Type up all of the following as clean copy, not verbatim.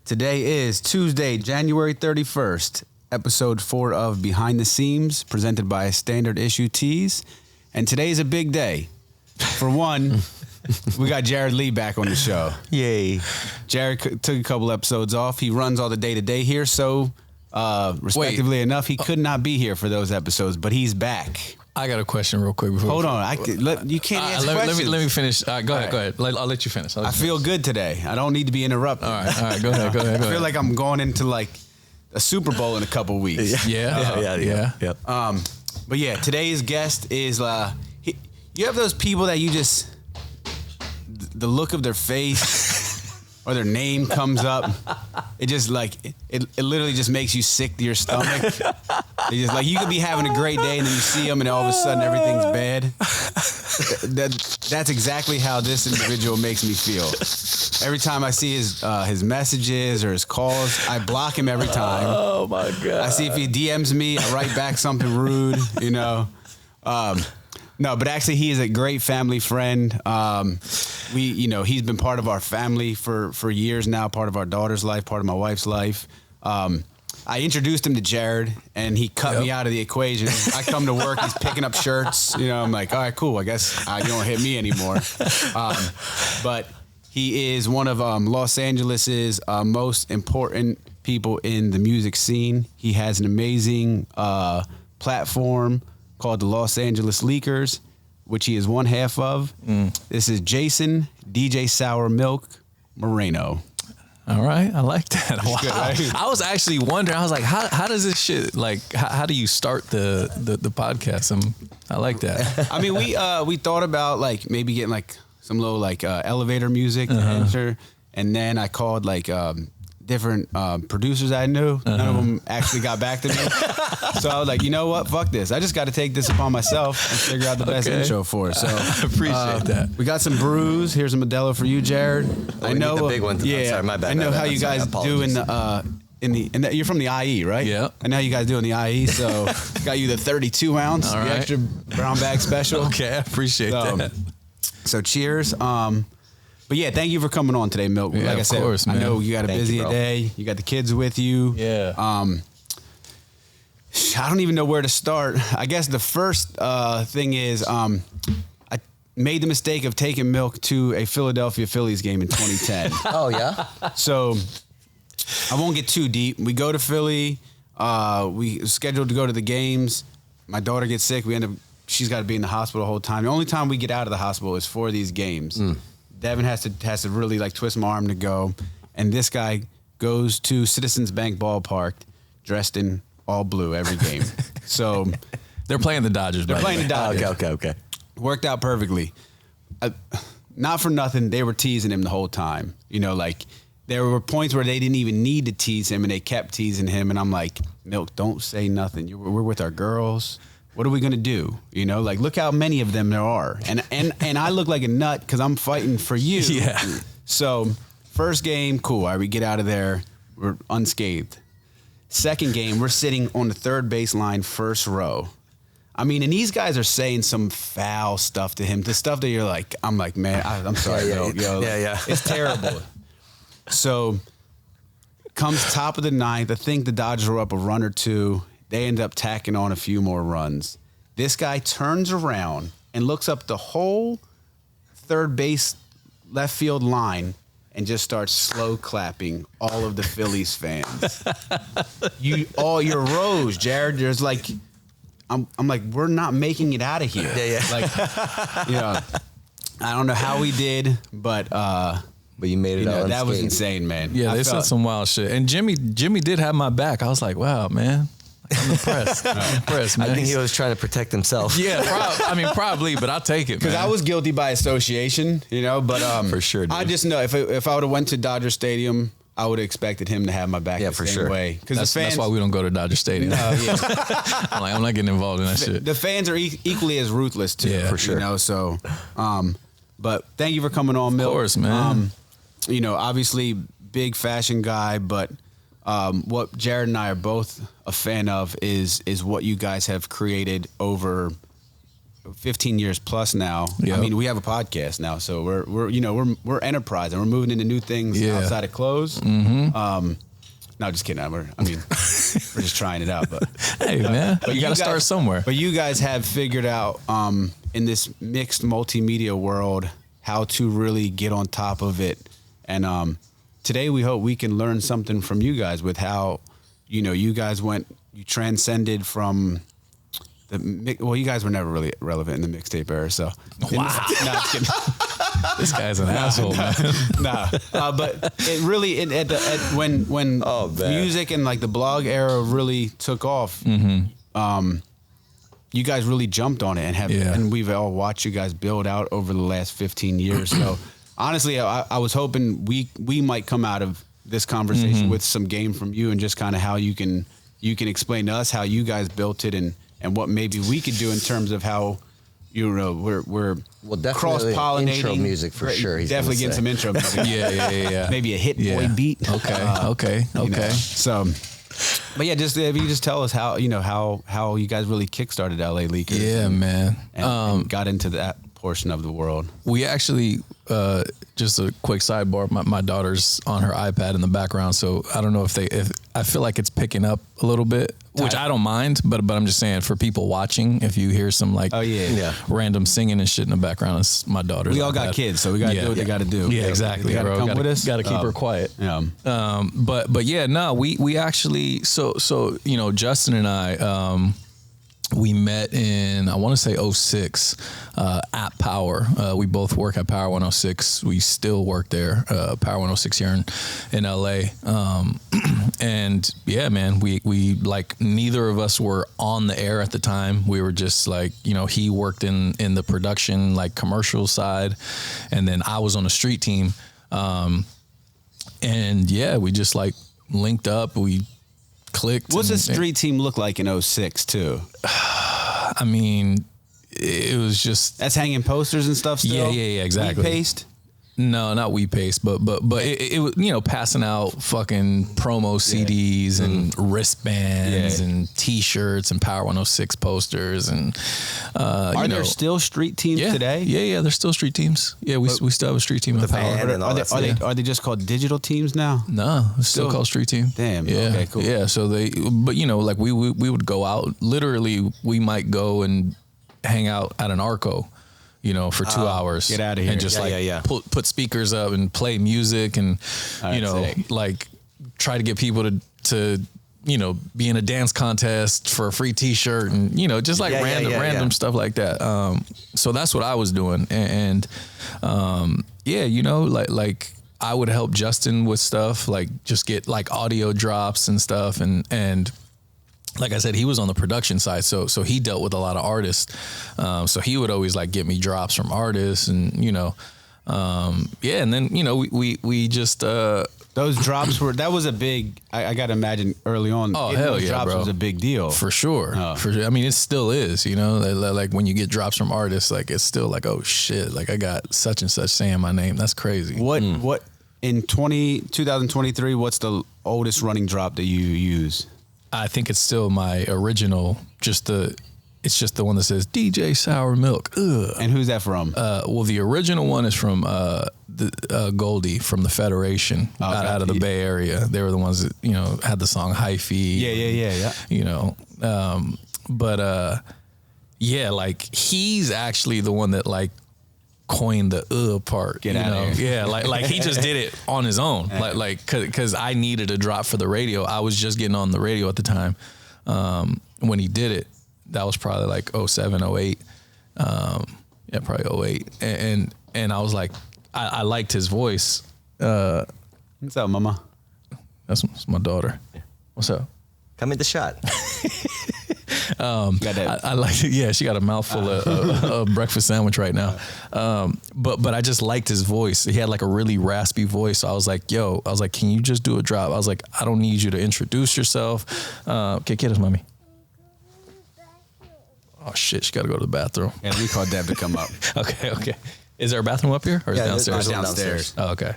Today is Tuesday, January 31st, episode 4 of Behind the Seams, presented by Standard Issue Tees. And today's a big day. For one, we got Jared Lee back on the show. Yay. Jared took a couple episodes off. He runs all the day-to-day here, so respectively enough, he could not be here for those episodes, but he's back. I got a question real quick before. Hold on. You can't answer questions. Let me finish. Go ahead. I'll let you finish. I feel good today. I don't need to be interrupted. All right. Go ahead. I feel like I'm going into like a Super Bowl in a couple weeks. Yeah. But yeah, today's guest is you have those people that you just the look of their face or their name comes up. It just like it literally just makes you sick to your stomach. They just like you could be having a great day and then you see them and all of a sudden everything's bad. That's exactly how this individual makes me feel. Every time I see his messages or his calls, I block him every time. Oh my God. I see if he DMs me, I write back something rude, you know. No, but actually he is a great family friend. He's been part of our family for years now, part of our daughter's life, part of my wife's life. I introduced him to Jared, and he cut me out of the equation. I come to work, he's picking up shirts. You know, I'm like, all right, cool. I guess you don't hit me anymore. But he is one of Los Angeles's most important people in the music scene. He has an amazing platform called the Los Angeles Leakers, which he is one half of. This is Jason, DJ Sourmilk Moreno. All right, I like that. Wow. Good, right? I was actually wondering. I was like, how does this shit like? How do you start the podcast? I like that. I mean, we thought about like maybe getting like some little like elevator music to enter, and then I called like different producers I knew. None of them actually got back to me. So I was like, you know what? Fuck this. I just got to take this upon myself and figure out the best intro for it. So I appreciate that. We got some brews. Here's a Modelo for you, Jared. I know the big one. Yeah, sorry, my bad. I know how you guys do in you're from the IE, right? Yeah. I know how you guys do in the IE. So got you the 32 ounce, All the right. extra brown bag special. Okay, I appreciate that. So cheers. But yeah, thank you for coming on today, Milk. Yeah, like I said, course, man. I know you got a busy day. You got the kids with you. Yeah. I don't even know where to start. I guess the first thing is I made the mistake of taking Milk to a Philadelphia Phillies game in 2010. Oh yeah. So I won't get too deep. We go to Philly. We scheduled to go to the games. My daughter gets sick. She's got to be in the hospital the whole time. The only time we get out of the hospital is for these games. Devin has to really like twist my arm to go, and this guy goes to Citizens Bank Ballpark dressed in all blue every game. So They're playing the Dodgers. they're playing the Dodgers. Okay. Worked out perfectly. Not for nothing, they were teasing him the whole time. You know, like there were points where they didn't even need to tease him, and they kept teasing him. And I'm like, Milk, don't say nothing. We're with our girls. What are we gonna do? You know, like look how many of them there are, and I look like a nut because I'm fighting for you. Yeah. So first game, cool. All right, we get out of there. We're unscathed. Second game, we're sitting on the third baseline, first row. I mean, and these guys are saying some foul stuff to him, the stuff that you're like, I'm like, man, I'm sorry, yo, it's terrible. So comes top of the ninth. I think the Dodgers were up a run or two. They end up tacking on a few more runs. This guy turns around and looks up the whole third base left field line and just starts slow clapping all of the Phillies fans. All your rows, Jared. There's like, I'm like, we're not making it out of here. Yeah. Like, I don't know how we did, but you made it out. That was insane, man. Yeah, they said some wild shit. And Jimmy did have my back. I was like, wow, man. I'm impressed. Man. I think he was trying to protect himself. Yeah, probably, but I'll take it, because I was guilty by association, but for sure, dude. I just know if I would have went to Dodger Stadium, I would have expected him to have my back the same way. Because that's why we don't go to Dodger Stadium. I'm not getting involved in that shit. The fans are equally as ruthless too. Yeah, for sure. So, but thank you for coming on, Milk. Of course, man. Obviously big fashion guy, but what Jared and I are both a fan of is what you guys have created over 15 years plus now. Yep. I mean, we have a podcast now, so we're enterprise and we're moving into new things outside of clothes. Mm-hmm. No, just kidding. We're just trying it out. But hey, man, but you got to start somewhere. But you guys have figured out in this mixed multimedia world how to really get on top of it. And today we hope we can learn something from you guys with how, you guys you transcended from you guys were never really relevant in the mixtape era. So, wow. No, just kidding. This guy's an asshole, man. But it really when music and like the blog era really took off, you guys really jumped on it and we've all watched you guys build out over the last 15 years. So honestly, I was hoping we might come out of this conversation with some game from you and just kind of how you can explain to us how you guys built it and what maybe we could do in terms of how we're cross-pollinating intro music for sure. Definitely getting some intro music. Yeah. Maybe a hit boy beat. Okay. So, but yeah, just if you just tell us how you guys really kickstarted LA Leakers. Yeah, man. And got into that portion of the world. We actually, just a quick sidebar, my daughter's on her iPad in the background, so I don't know if I feel like it's picking up a little bit, which I don't mind, but I'm just saying for people watching, if you hear some random singing and shit in the background, it's my daughter's We all got kids, so we got to do what they got to do. Yeah, exactly, they bro. Come with us. Got to keep her quiet. Yeah. But yeah, no, we actually, so Justin and I, we met in, I want to say 06, at Power. We both work at Power 106. We still work there, Power 106 here in LA. And yeah, man, we like neither of us were on the air at the time. We were just like, he worked in the production, like commercial side. And then I was on the street team. And yeah, we just like linked up. We clicked. What's the street team look like in 06 too? I mean, it was just... That's hanging posters and stuff still? Yeah, exactly. Wheat paste? No, not wheat paste, but it was, passing out fucking promo CDs and wristbands and T-shirts and Power 106 posters and Are there still street teams today? Yeah, there's still street teams. Yeah, we still have a street team at Power. Are they just called digital teams now? No, it's still called street team. Damn. Yeah. Okay, cool. Yeah, so like we would go out. Literally, we might go and hang out at an Arco. For 2 hours. Get out of here. And just put speakers up and play music and, like try to get people to be in a dance contest for a free T-shirt and, just like random stuff like that. So that's what I was doing. And like I would help Justin with stuff, like just get like audio drops and stuff. And like I said, he was on the production side, so he dealt with a lot of artists. So he would always like get me drops from artists, and and then we just those drops that was a big. I got to imagine early on. Oh hell yeah, drops bro. was a big deal for sure. For sure. I mean, it still is. Like when you get drops from artists, like it's still like, oh shit, like I got such and such saying my name. That's crazy. What in 2023? What's the oldest running drop that you use? I think it's still my original, it's just the one that says DJ Sourmilk. Ugh. And who's that from? Well, the original one is from Goldie from the Federation out of the Bay Area. They were the ones that, had the song Hyphy. Yeah. Like he's actually the one that like coined the part. Get out of here. Yeah, like he just did it on his own. Like cause I needed a drop for the radio. I was just getting on the radio at the time. When he did it, that was probably like 07, 08. Probably 08. And I was like, I liked his voice. What's up, mama? That's my daughter. What's up? Come in the shot. I like it. Yeah, she got a mouthful of breakfast sandwich right now. But I just liked his voice. He had like a really raspy voice. So I was like, can you just do a drop? I was like, I don't need you to introduce yourself. Okay, get us, mommy. Oh shit, she got to go to the bathroom. Yeah, we called Deb to come up. Okay. Is there a bathroom up here or is it downstairs? Downstairs. Oh, okay.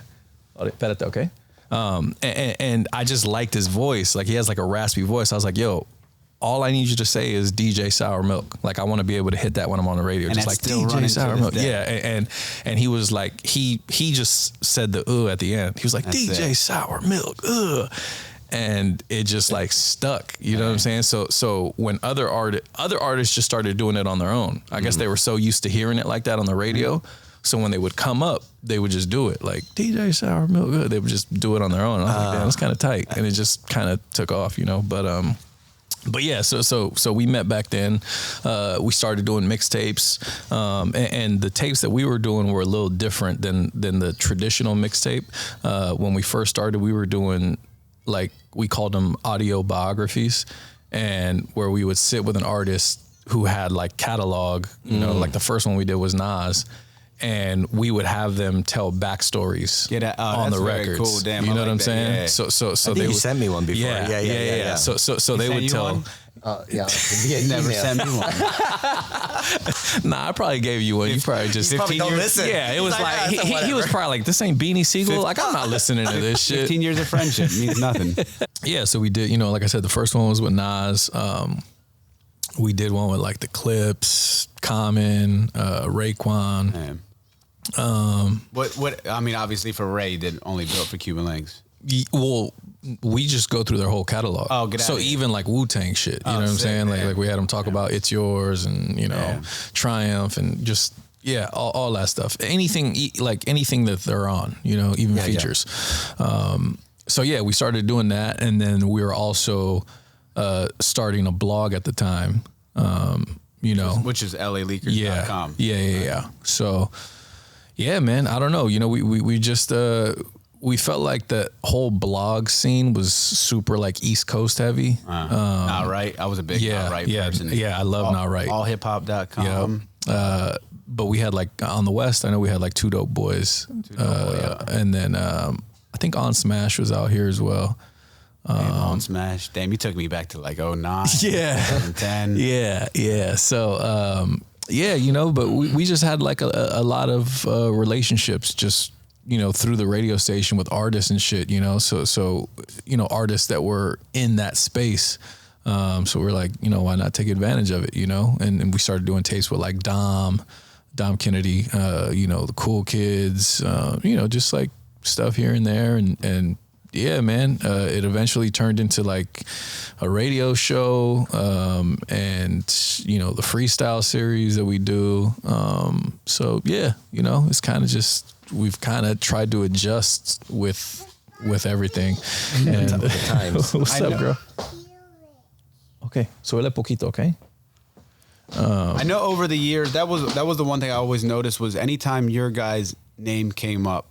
Okay. And I just liked his voice. Like he has like a raspy voice. I was like, yo, all I need you to say is DJ Sourmilk. Like I want to be able to hit that when I'm on the radio, and just like DJ Sourmilk. Yeah, and he was like he just said the at the end. He was like DJ Sourmilk. And it just like stuck, you know what I'm saying? So when other artists just started doing it on their own, I guess they were so used to hearing it like that on the radio. So when they would come up, they would just do it like DJ Sourmilk. They would just do it on their own. I was like, damn, that's kind of tight, and it just kind of took off, you know. But yeah, so we met back then. We started doing mixtapes, and the tapes that we were doing were a little different than the traditional mixtape. When we first started, we were doing, like, we called them audio biographies, and where we would sit with an artist who had like catalog, you know, like the first one we did was Nas, and we would have them tell backstories on the records. Cool. Damn, you know what I'm saying? Yeah. So I think you sent me one before. Yeah. So they would tell. Yeah, never sent me one. Nah, I probably gave you one. You probably just 15 years. Listen. Yeah, it was like he was probably like, this ain't Beanie Siegel. Like, I'm not listening to this shit. 15 years of friendship means nothing. Yeah, so we did. You know, like I said, the first one was with Nas. We did one with like the Clips, Common, Raekwon. What? I mean, obviously for Ray, did only built for Cuban Links. Well, we just go through their whole catalog. Oh, get out so of here. Even like Wu-Tang shit, you know what I'm saying? Like we had them talk about It's Yours and, you know, Triumph and just, all that stuff. Anything that they're on, you know, even features. So we started doing that, and then we were also starting a blog at the time, you know. Which is LALeakers.com. Yeah. So, yeah, man, I don't know. You know, we just... we felt like the whole blog scene was super like East Coast heavy. Outright. I was a big Outright person. Yeah, I love Outright. Allhiphop.com. But we had like on the West, I know we had like Two Dope Boys. And then I think On Smash was out here as well. On Smash. Damn, you took me back to like 09. 2010. Yeah. So, you know, but we just had like a lot of relationships just, you know, through the radio station with artists and shit, you know, so, you know, artists that were in that space. So we're like, you know, why not take advantage of it, you know? And we started doing tapes with like Dom Kennedy, you know, the Cool Kids, you know, just like stuff here and there. And yeah, man, it eventually turned into like a radio show, and, you know, the freestyle series that we do. So yeah, you know, it's kind of just, we've kind of tried to adjust with everything. And with the times. What's up, girl? Okay, suele poquito, okay? I know over the years, that was the one thing I always noticed was anytime your guys' name came up,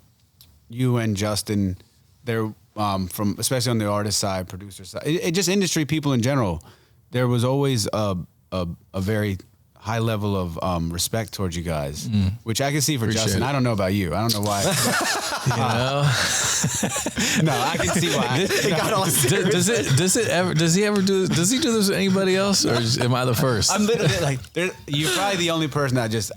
you and Justin, they're from, especially on the artist side, producer side, it just industry people in general, there was always a very high level of respect towards you guys, which I can see for Appreciate Justin. it. I don't know about you. I don't know why. You know? No, I can see why. Does he do this with anybody else, or am I the first? I'm literally like, you're probably the only person I tease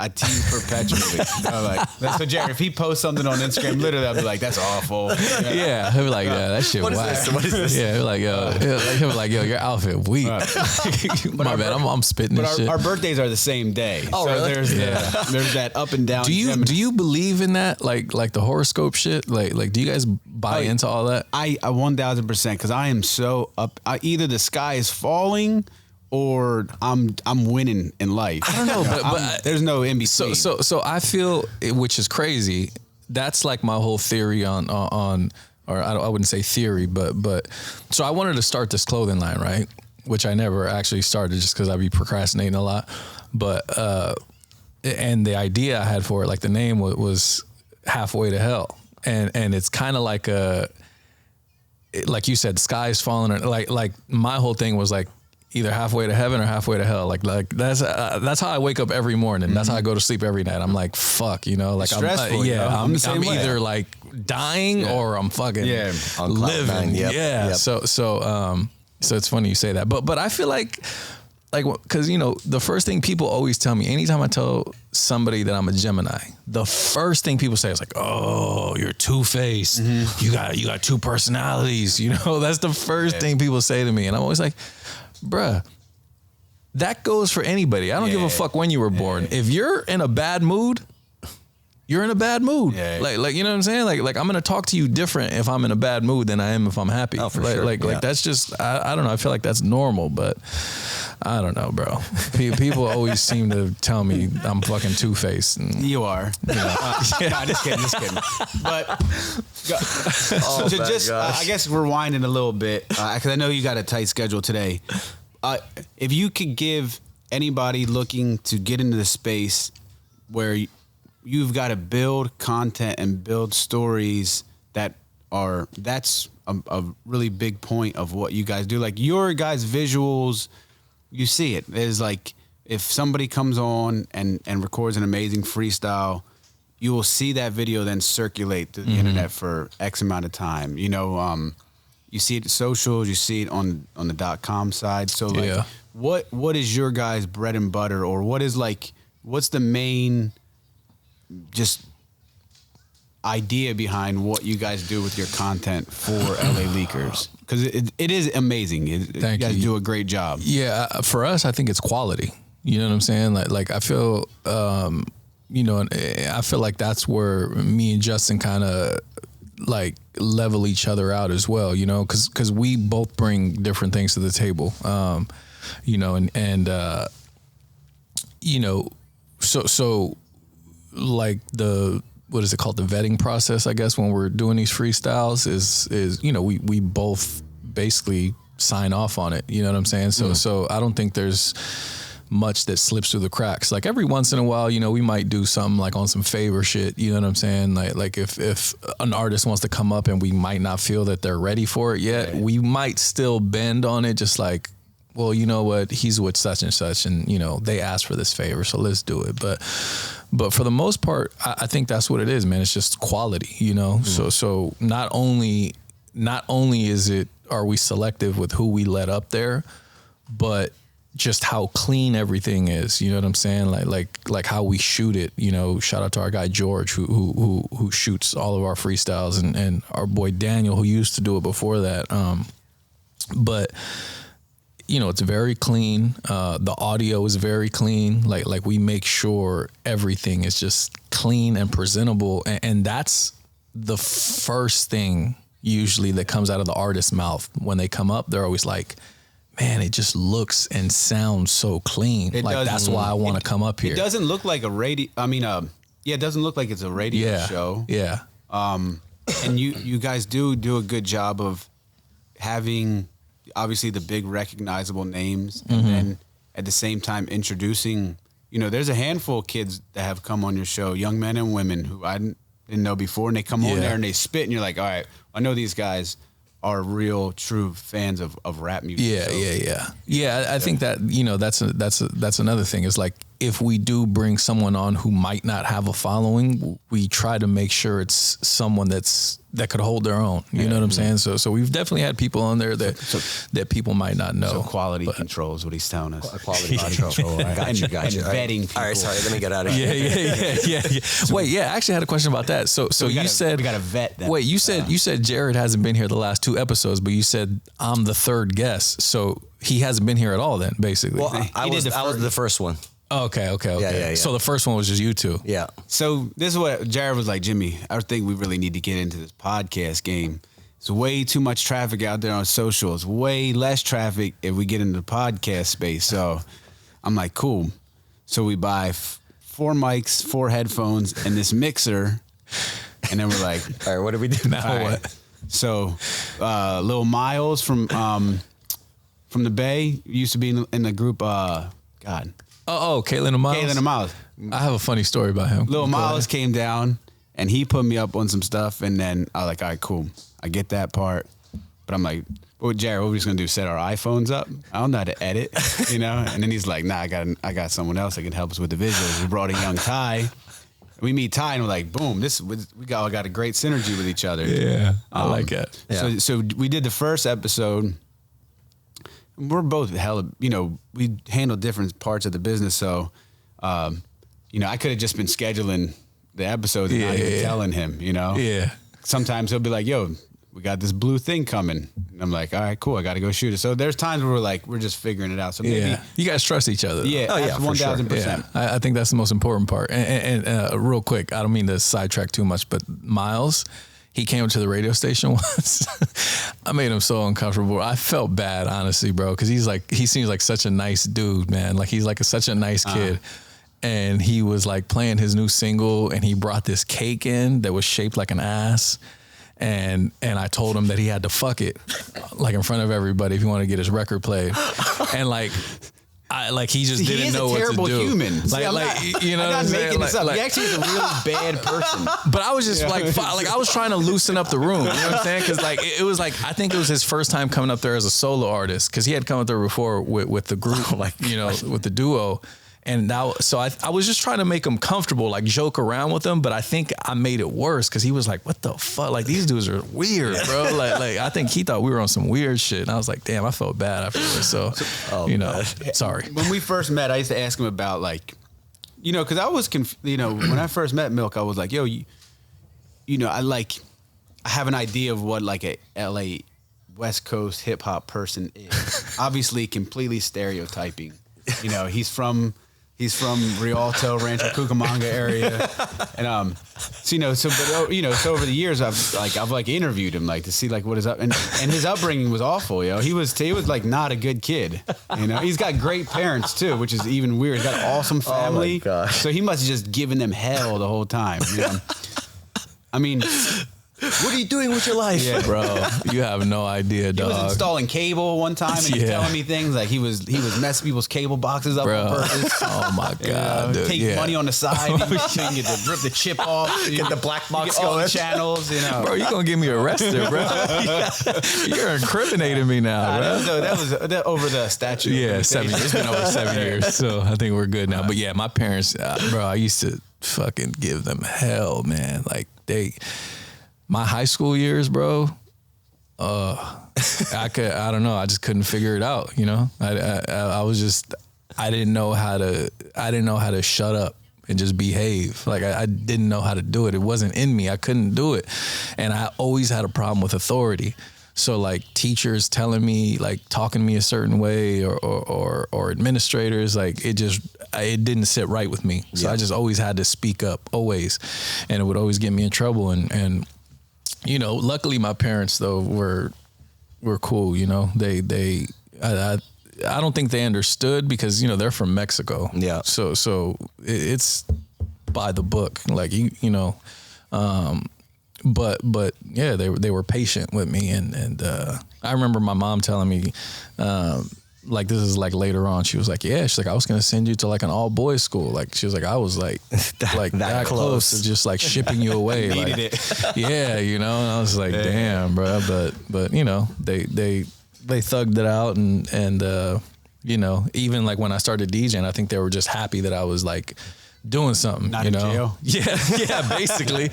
perpetually. You know, like, that's what Jerry, if he posts something on Instagram, literally I'll be like, that's awful. Yeah, he'll be like, that shit What is whack. this? What is this? Yeah, he'll be like, yo, your outfit weak. My bad, I'm spitting this shit. Our birthdays are the same day. Oh, so really? there's that up and down. Do you believe in that, like the horoscope shit? Like do you guys buy into all that? I 1000%, because I am so up. Either the sky is falling or I'm winning in life. I don't know, but there's no in between. So I feel, which is crazy. That's like my whole theory on or I wouldn't say theory, but so I wanted to start this clothing line, right? Which I never actually started just because I'd be procrastinating a lot. But and the idea I had for it, like the name was Halfway to Hell, and it's kind of like like you said, sky's falling, or like my whole thing was like either halfway to heaven or halfway to hell. Like that's how I wake up every morning. That's how I go to sleep every night. I'm like, fuck, you know, like it's stressful, you know? I'm either like dying or I'm fucking living. Yep. So it's funny you say that, but I feel like, because, you know, the first thing people always tell me, anytime I tell somebody that I'm a Gemini, the first thing people say is like, oh, you're two-faced. You got two personalities. You know, that's the first thing people say to me. And I'm always like, bruh, that goes for anybody. I don't give a fuck when you were born. If you're in a bad mood, you're in a bad mood. Yeah. Like, you know what I'm saying? Like I'm going to talk to you different if I'm in a bad mood than I am if I'm happy. Oh, for like, sure. Like that's just, I don't know. I feel like that's normal, but I don't know, bro. People always seem to tell me I'm fucking two-faced. And, You are. you know, Nah, just kidding. But I guess rewinding a little bit, because I know you got a tight schedule today. If you could give anybody looking to get into the space where you've got to build content and build stories that's a really big point of what you guys do. Like your guys' visuals, you see it. There's like, if somebody comes on and records an amazing freestyle, you will see that video then circulate through the internet for X amount of time. You know, you see it at socials, you see it on the .com side. So like, what is your guys' bread and butter, or what's the main just idea behind what you guys do with your content for LA Leakers? Because it is amazing. You guys do a great job. Yeah, for us, I think it's quality. You know what I'm saying? Like I feel, you know, I feel like that's where me and Justin kind of like level each other out as well. You know, because we both bring different things to the table. You know, and you know, so like what is it called? The vetting process, I guess, when we're doing these freestyles is, you know, we both basically sign off on it. You know what I'm saying? So I don't think there's much that slips through the cracks. Like every once in a while, you know, we might do something like on some favor shit. You know what I'm saying? Like if an artist wants to come up and we might not feel that they're ready for it yet, we might still bend on it. Just like, well, you know what? He's with such and such, and you know they asked for this favor, so let's do it. But for the most part, I think that's what it is, man. It's just quality, you know. So not only are we selective with who we let up there, but just how clean everything is. You know what I'm saying? Like how we shoot it. You know, shout out to our guy George who shoots all of our freestyles, and our boy Daniel who used to do it before that. But you know, it's very clean. The audio is very clean. Like we make sure everything is just clean and presentable. And that's the first thing usually that comes out of the artist's mouth when they come up. They're always like, man, it just looks and sounds so clean. That's why I want to come up here. It doesn't look like a radio. I mean, it doesn't look like it's a radio show. Yeah. And you guys do a good job of having obviously the big recognizable names, and then at the same time introducing, you know, there's a handful of kids that have come on your show, young men and women who I didn't know before, and they come on there and they spit, and you're like, all right, I know these guys are real true fans of rap music. Yeah. I think that, you know, that's another thing, is like, if we do bring someone on who might not have a following, we try to make sure it's someone that could hold their own. You know what I'm saying? So we've definitely had people on there that people might not know. So quality control is what he's telling us. Quality control. Got you. And vetting people. All right, sorry, let me get out of here. Yeah. Wait, I actually had a question about that. So you said we got to vet them. Wait, you said Jared hasn't been here the last 2 episodes, but you said I'm the 3rd guest, so he hasn't been here at all then, basically. Well, I was the first one. Okay. Yeah. So the first one was just you two. Yeah. So this is what Jared was like, Jimmy, I think we really need to get into this podcast game. It's way too much traffic out there on socials, way less traffic if we get into the podcast space. So I'm like, cool. So we buy 4 mics, 4 headphones, and this mixer. And then we're like, all right, what do we do now? What? So Lil Miles from the Bay used to be in the group, God. Oh, Caitlin and Miles? Caitlin and Miles. I have a funny story about him. Lil Miles came down, and he put me up on some stuff, and then I was like, all right, cool. I get that part. But I'm like, well, Jared, what are we just going to do, set our iPhones up? I don't know how to edit, you know? And then he's like, nah, I got someone else that can help us with the visuals. We brought in young Ty. We meet Ty, and we're like, boom, we got a great synergy with each other. Yeah, I like that. Yeah. So we did the first episode. We're both you know, we handle different parts of the business. So, you know, I could have just been scheduling the episodes and not even telling him, you know? Yeah. Sometimes he'll be like, yo, we got this blue thing coming. And I'm like, all right, cool. I got to go shoot it. So there's times where we're just figuring it out. So maybe you guys trust each other. Yeah. Oh yeah, 1,000%. Sure. Yeah, I think that's the most important part. And real quick, I don't mean to sidetrack too much, but Miles, he came to the radio station once. I made him so uncomfortable. I felt bad, honestly, bro, because he seems like such a nice dude, man. Like he's like such a nice kid. And he was like playing his new single, and he brought this cake in that was shaped like an ass. And I told him that he had to fuck it, like in front of everybody, if he wanted to get his record played. And he just didn't know what to do. He is a terrible human. Like, you know, I'm not making this up. Like, he actually is a really bad person. But I was just like I was trying to loosen up the room. You know what I'm saying? Because like it was like I think it was his first time coming up there as a solo artist, because he had come up there before with the group, with the duo. And so I was just trying to make him comfortable, like joke around with him, but I think I made it worse because he was like, "What the fuck? Like these dudes are weird, bro." Like I think he thought we were on some weird shit, and I was like, "Damn, I felt bad afterwards." So, sorry. When we first met, I used to ask him about because I was when I first met Milk, I was like, "Yo, I have an idea of what like a LA West Coast hip hop person is. Obviously, completely stereotyping. He's from Rialto, Rancho Cucamonga area, and so over the years I've interviewed him to see what is up, and his upbringing was awful. He was like not a good kid. He's got great parents too, which is even weird. He's got an awesome family, so he must have just given them hell the whole time. I mean. What are you doing with your life? Yeah, bro, you have no idea, dog. He was installing cable one time and he's telling me things like he was messing people's cable boxes up on purpose. Oh my god, dude. Take money on the side, you get to rip the chip off, get the black box all going. the channels, Bro, you're gonna get me arrested, bro. You're incriminating me now, bro. That was over the statute. Yeah, 7 years. It's been over 7 years, so I think we're good now. But yeah, my parents, bro, I used to fucking give them hell, man. Like my high school years, bro. I don't know. I just couldn't figure it out. I didn't know how to shut up and just behave. Like I didn't know how to do it. It wasn't in me. I couldn't do it. And I always had a problem with authority. So like teachers telling me, like talking to me a certain way, or administrators, like it didn't sit right with me. So I just always had to speak up, always, and it would always get me in trouble. And luckily my parents though were cool. I don't think they understood because they're from Mexico. Yeah. So it's by the book, like But yeah, they were patient with me, and I remember my mom telling me, like this is like later on, she was like, she's like, I was gonna send you to like an all boys school, like she was like, I was like that close to just like shipping you away, needed like, it. yeah, and I was like, damn, bro, but they thugged it out, and even like when I started DJing, I think they were just happy that I was like doing something, not in jail. Yeah, basically,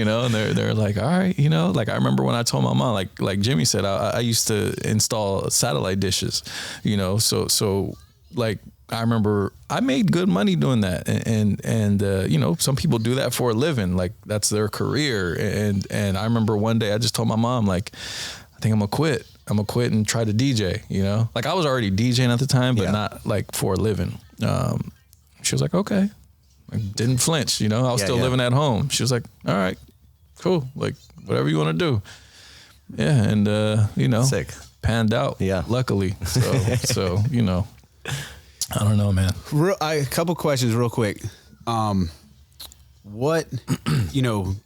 and they're like, all right, like I remember when I told my mom, like Jimmy said, I used to install satellite dishes, so like I remember I made good money doing that, and some people do that for a living, like that's their career, and I remember one day I just told my mom, like, I think I'm gonna quit and try to DJ, like I was already DJing at the time, but not like for a living. She was like, okay. I didn't flinch, I was still living at home. She was like, all right, cool. Like, whatever you want to do. Yeah, and, sick. Panned out. Yeah. Luckily. So I don't know, man. A couple questions real quick. What,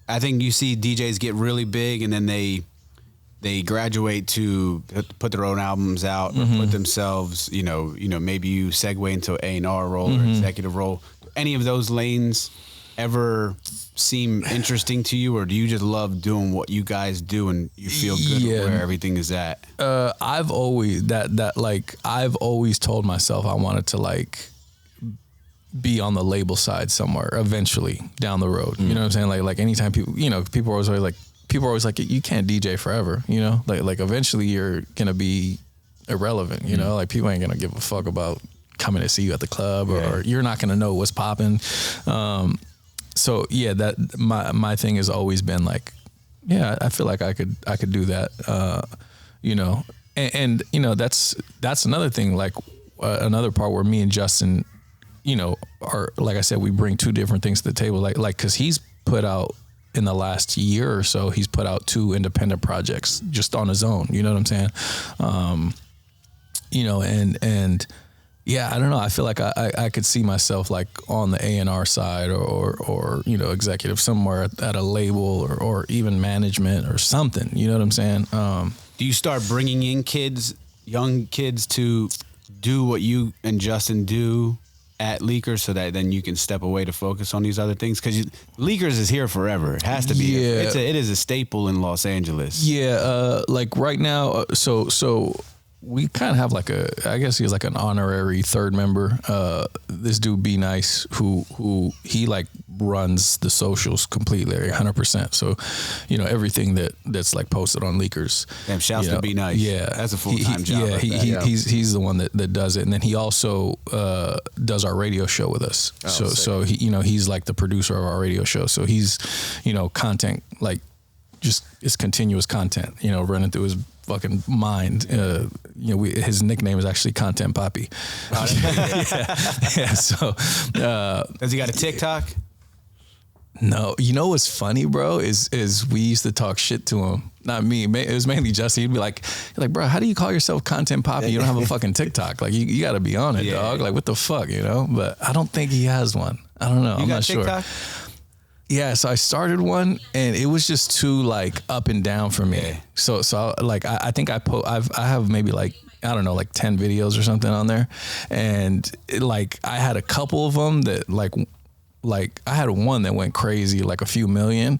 I think you see DJs get really big and then they graduate to put their own albums out, or put themselves, maybe you segue into an A&R role or executive role. Any of those lanes ever seem interesting to you, or do you just love doing what you guys do and you feel good where everything is at? I've always I've always told myself I wanted to like be on the label side somewhere eventually down the road. You know what I'm saying? Like anytime people are always like, you can't DJ forever, like eventually you're going to be irrelevant, like people ain't going to give a fuck about coming to see you at the club, or you're not going to know what's popping. So yeah, that my thing has always been like, yeah, I feel like I could do that. You know, and you know that's another thing. Like another part where me and Justin, you know, are, like I said, we bring two different things to the table. Like because he's put out in the last year or so, he's put out 2 independent projects just on his own. You know what I'm saying? You know, and yeah, I don't know. I feel like I could see myself like on the A&R side or you know, executive somewhere at a label or even management or something. You know what I'm saying? Do you start bringing in young kids to do what you and Justin do at Leakers so that then you can step away to focus on these other things? Because Leakers is here forever. It has to be. Yeah. It is a staple in Los Angeles. Yeah, like right now, so we kind of have like I guess he's like an honorary third member. This dude Be Nice, who he like runs the socials completely, 100%. So, you know, everything that's like posted on Leakers. Damn, shouts to Be Nice. Yeah, that's a full-time job. Yeah, he's the one that does it, and then he also does our radio show with us. So he, you know, he's like the producer of our radio show. So he's, you know, content like just it's continuous content, you know, running through his fucking mind. You know, his nickname is actually Content Poppy. Yeah. So, does he got a TikTok? No. You know what's funny, bro? Is we used to talk shit to him. Not me. It was mainly Justin. He'd be like, bro, how do you call yourself Content Poppy? You don't have a fucking TikTok. Like, you got to be on it, dog. Like, what the fuck, you know? But I don't think he has one. I don't know. I'm not TikTok? Sure. Yeah, so I started one and it was just too like up and down for me. Yeah. So like I think I have maybe like, I don't know, like 10 videos or something on there, and like I had a couple of them that like I had one that went crazy, like a few million,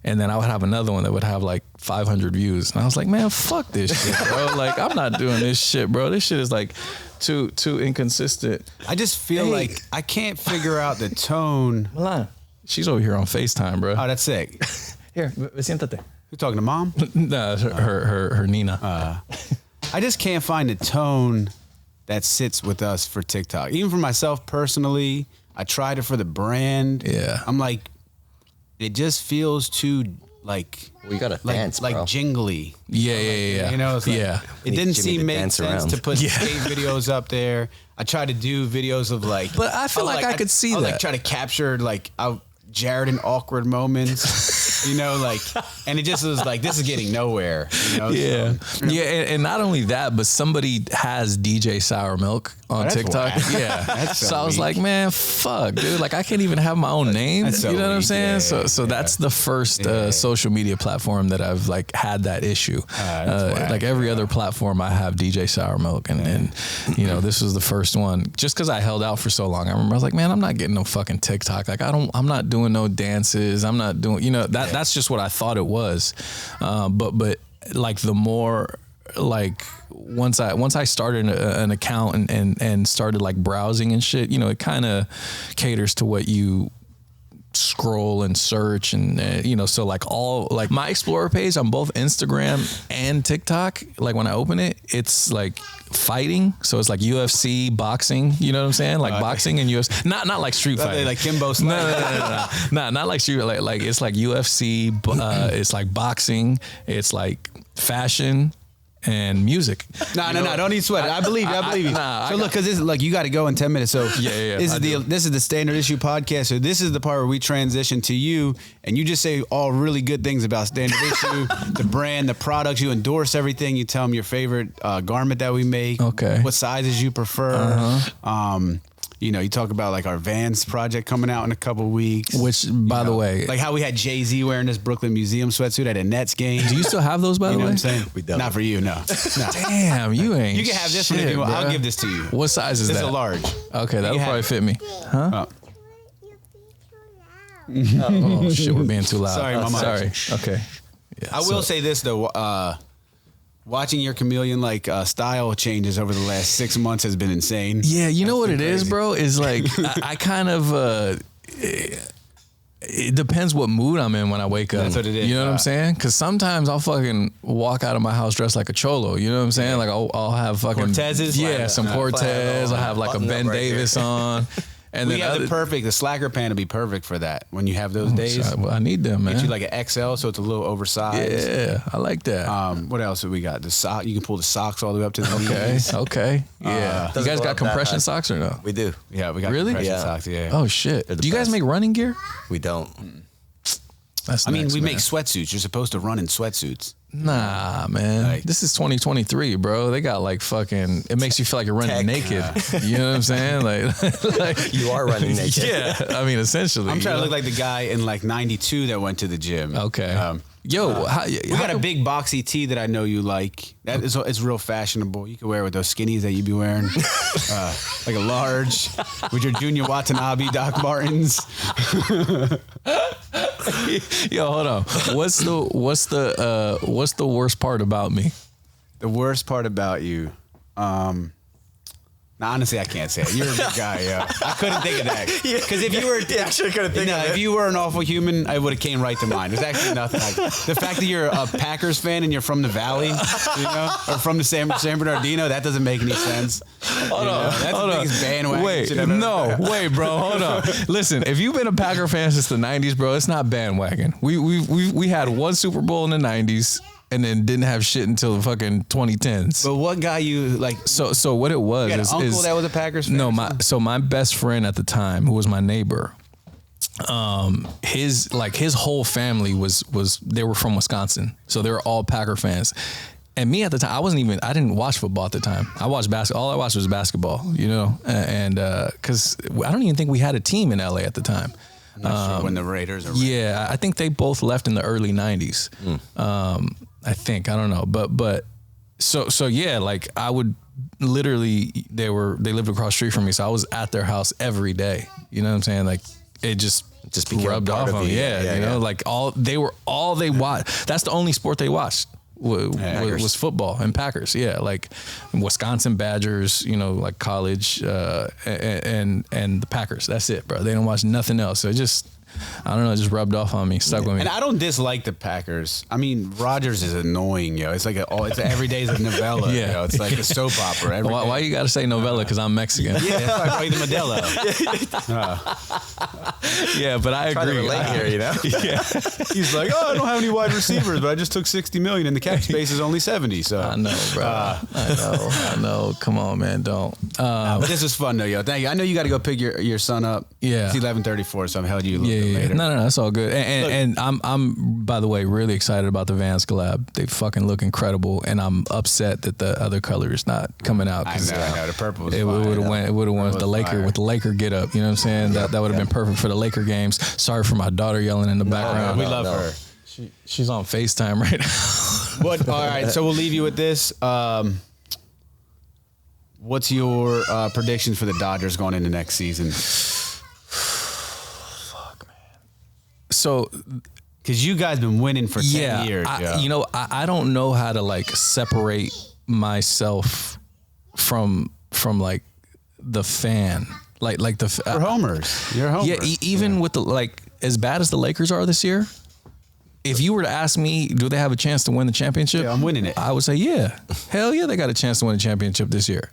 and then I would have another one that would have like 500 views, and I was like, man, fuck this shit, bro. Like I'm not doing this shit, bro. This shit is like too inconsistent. I just feel like I can't figure out the tone. Milan. She's over here on FaceTime, bro. Oh, that's sick. Here, siéntate. You talking to mom? No, her Nina. I just can't find the tone that sits with us for TikTok. Even for myself personally, I tried it for the brand. Yeah. I'm like, it just feels too like We gotta dance, like bro. jingly. Yeah. You know, it's like, Yeah. it didn't Jimmy seem to make dance sense around. to put skate videos up there. I tried to do videos of like, But I feel like I could see I that. like try to capture like Jared in awkward moments, you know, like, and it just was like, this is getting nowhere, you know? Yeah. So, Yeah, and not only that, but somebody has DJ Sourmilk on that's TikTok. whack. Yeah. That's So I was weak. like, man, fuck, dude. Like I can't even have my own name. That's so you know what I'm weak. saying? Yeah, So that's the first social media platform that I've like had that issue. That's whack, like every other platform, I have DJ Sourmilk, and you know, this was the first one. Just because I held out for so long, I remember I was like, man, I'm not getting no fucking TikTok. Like I'm not doing no dances. I'm not doing, you know, that's just what I thought it was. But like the more like once I started an account and started like browsing and shit, you know, it kind of caters to what you scroll and search and you know, so like all like my Explorer page on both Instagram and TikTok, like when I open it, it's like fighting, so it's like UFC, boxing, you know what I'm saying, like boxing and UFC, not like street fighting, like Kimbo. no, not like street, like it's like UFC, it's like boxing, it's like fashion and music. No, don't need sweat. I believe you. So look, because this is like, you got to go in 10 minutes. So this is the Standard Issue podcast. So this is the part where we transition to you, and you just say all really good things about Standard Issue, the brand, the products. You endorse everything. You tell them your favorite garment that we make. Okay. What sizes you prefer. You know, you talk about like our Vans project coming out in a couple of weeks. Which, by the way, like how we had Jay-Z wearing this Brooklyn Museum sweatsuit at a Nets game. do you still have those, by You the know way? what I'm saying? We don't. Not for you, no. Damn, you ain't. You can have this one if you want. I'll give this to you. What size is This that? is a large. Okay, that'll You have probably it. fit me. Huh? Oh. Oh shit, we're being too loud. Sorry, Mama. Sorry. Okay. Yeah, I will say this though, watching your chameleon style changes over the last 6 months has been insane. Yeah, you know what it is, crazy. bro? Is like I kind of it depends what mood I'm in when I wake up. That's what it is. You know what I'm saying? Because sometimes I'll fucking walk out of my house dressed like a cholo. You know what I'm saying? Like I'll have fucking Cortezes? Yeah, some Cortez. I'll have like a button up Ben right Davis here. on. And we then have the slacker pant to be perfect for that when you have those days. Well, I need them, man. Get you like an XL, so it's a little oversized. Yeah, I like that. What else have we got? The sock. You can pull the socks all the way up to the knees. Okay. Yeah. You guys got compression socks or no? We do. Yeah, we got Really? compression socks. Yeah. Oh shit. They're the Do you guys best. make running gear? We don't. That's I mean, next, we man. make sweatsuits. You're supposed to run in sweatsuits. Nah, man. Like- This is 2023, bro. They got like fucking. It makes you feel like you're running Tech. naked. You know what I'm saying? Like You are running naked. yeah. I mean, essentially. I'm trying to you look like the guy in like '92 that went to the gym. Okay. Yo, We got a big boxy tee that I know you like. That is, it's real fashionable. You can wear it with those skinnies that you be wearing, like a large with your Junior Watanabe Doc Martens. Yo, hold on. What's the worst part about me? The worst part about you, nah, honestly, I can't say it. You're a good guy, yo. I couldn't think of that. Because if you were, I sure couldn't think of it. If you were an awful human, I would have came right to mind. There's actually nothing like the fact that you're a Packers fan and you're from the Valley, you know, or from the San Bernardino. That doesn't make any sense. Hold on. That's the biggest bandwagon. Wait, shit I've ever heard. wait, bro. Hold on. Listen, if you've been a Packer fan since the '90s, bro, it's not bandwagon. We had one Super Bowl in the '90s. And then didn't have shit until the fucking 2010s. But what got you like? So what it was You had an is uncle that was a Packers fan? No, my best friend at the time, who was my neighbor, his whole family was they were from Wisconsin, so they were all Packer fans. And me at the time, I didn't watch football at the time. I watched basketball. All I watched was basketball, you know, and because I don't even think we had a team in LA at the time. I'm not sure when the Raiders are. Yeah, I think they both left in the early '90s. I think, I don't know, but so yeah, like I would literally they lived across the street from me, so I was at their house every day. You know what I'm saying? Like it just became rubbed part off of on me. you. Yeah, you know, like all they watched. That's the only sport they watched. Was football and Packers. Yeah, like Wisconsin Badgers, you know, like college and the Packers. That's it, bro. They don't watch nothing else. So it just, I don't know, it just rubbed off on me, stuck with me. And I don't dislike the Packers. I mean, Rodgers is annoying, yo. It's like it's every day is a novella. Yeah. Yo. It's like a soap opera. Every day. Why you got to say novella? Because I'm Mexican. Yeah, that's why I call you the Modelo. Yeah, but I Try to agree. relate here, you know? Yeah. He's like, oh, I don't have any wide receivers, but I just took $60 million and the cap space is only 70. So I know, bro. I know. Come on, man. Don't. but this is fun though, yo. Thank you. I know you got to go pick your son up. Yeah. It's 11:34, so I'm held you a little bit later. No, that's all good. And I'm by the way really excited about the Vans collab. They fucking look incredible, and I'm upset that the other color is not coming out. I know. The purple was It fire. would have went with the Laker get up. You know what I'm saying? That would have been perfect for the Laker games. Sorry for my daughter yelling in the background. We love her. She's on FaceTime right now. All right, so we'll leave you with this. What's your predictions for the Dodgers going into next season? So, because you guys been winning for 10 years. I don't know how to like separate myself from like the fan, like the You're homers. You're homers. Yeah, even with the like as bad as the Lakers are this year. If you were to ask me, do they have a chance to win the championship? Yeah, I'm winning it. I would say, yeah. Hell yeah, they got a chance to win a championship this year.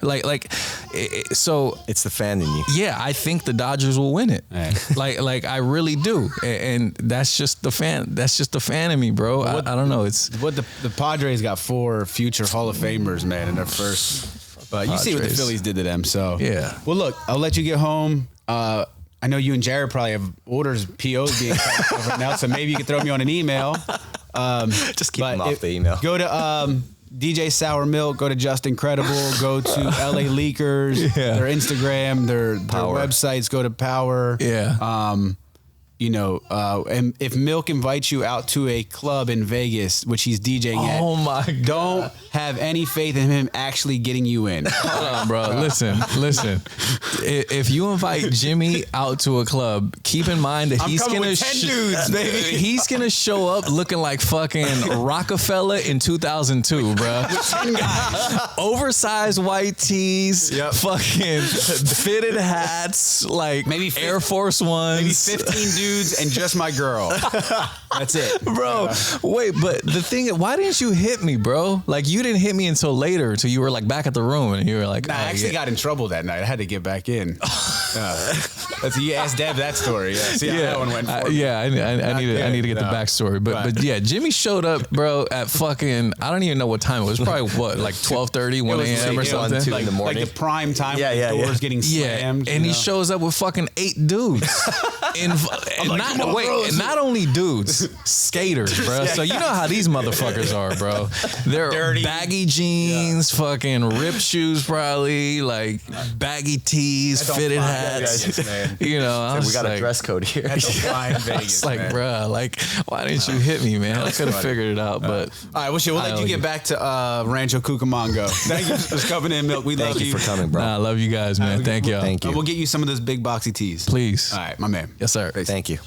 So It's the fan in you. yeah, I think the Dodgers will win it. Right. Like I really do, and that's just the fan. That's just the fan in me, bro. I don't know. It's What the Padres got 4 future Hall of Famers, man, in their first. But you see what the Padres. Phillies did to them. So Yeah. Well, look, I'll let you get home. I know you and Jared probably have orders, POs being cut right now, so maybe you can throw me on an email. Just keep them off the email. Go to DJ Sourmilk, go to Jusincredible, go to LA Leakers, Yeah. their Instagram, their websites, go to Power. Yeah. And if Milk invites you out to a club in Vegas, which he's DJing at, Oh my God. don't have any faith in him actually getting you in. Hold on, bro. Listen. If you invite Jimmy out to a club, keep in mind that he's coming gonna with 10 dudes, baby. He's gonna show up looking like fucking Rockefeller in 2002, bro. 10 guys. Oversized white tees, fucking fitted hats, like Maybe Air Force Ones. Maybe 15 dudes and just my girl. That's it. Bro, wait, but the thing is, why didn't you hit me, bro? Like, you didn't hit me until later, until you were like back at the room and you were like, Nah, I actually got in trouble that night. I had to get back in. You asked Deb that story. Yeah. See how that one went for me. I need to get the backstory. But yeah, Jimmy showed up, bro, at fucking, I don't even know what time it was. Probably what, like 12:30, 1 a.m. or something. 2 in the morning. Like the prime time when the doors getting slammed. And he shows up with fucking 8 dudes. And not only dudes, skaters, bro. So you know how these motherfuckers are, bro. They're dirty, baggy jeans, fucking ripped shoes, probably like baggy tees, fitted hats. You know, we got a dress code here. It's like, bro, like, why didn't you hit me, man? I could have figured it out, but all right, we'll let you get back to Rancho Cucamonga. Thank you for coming in, Milk. We love you. Thank you for coming, bro. I love you guys, man. Thank you. Thank you. We'll get you some of those big boxy tees. Please. All right, my man. Yes, sir. Thank you.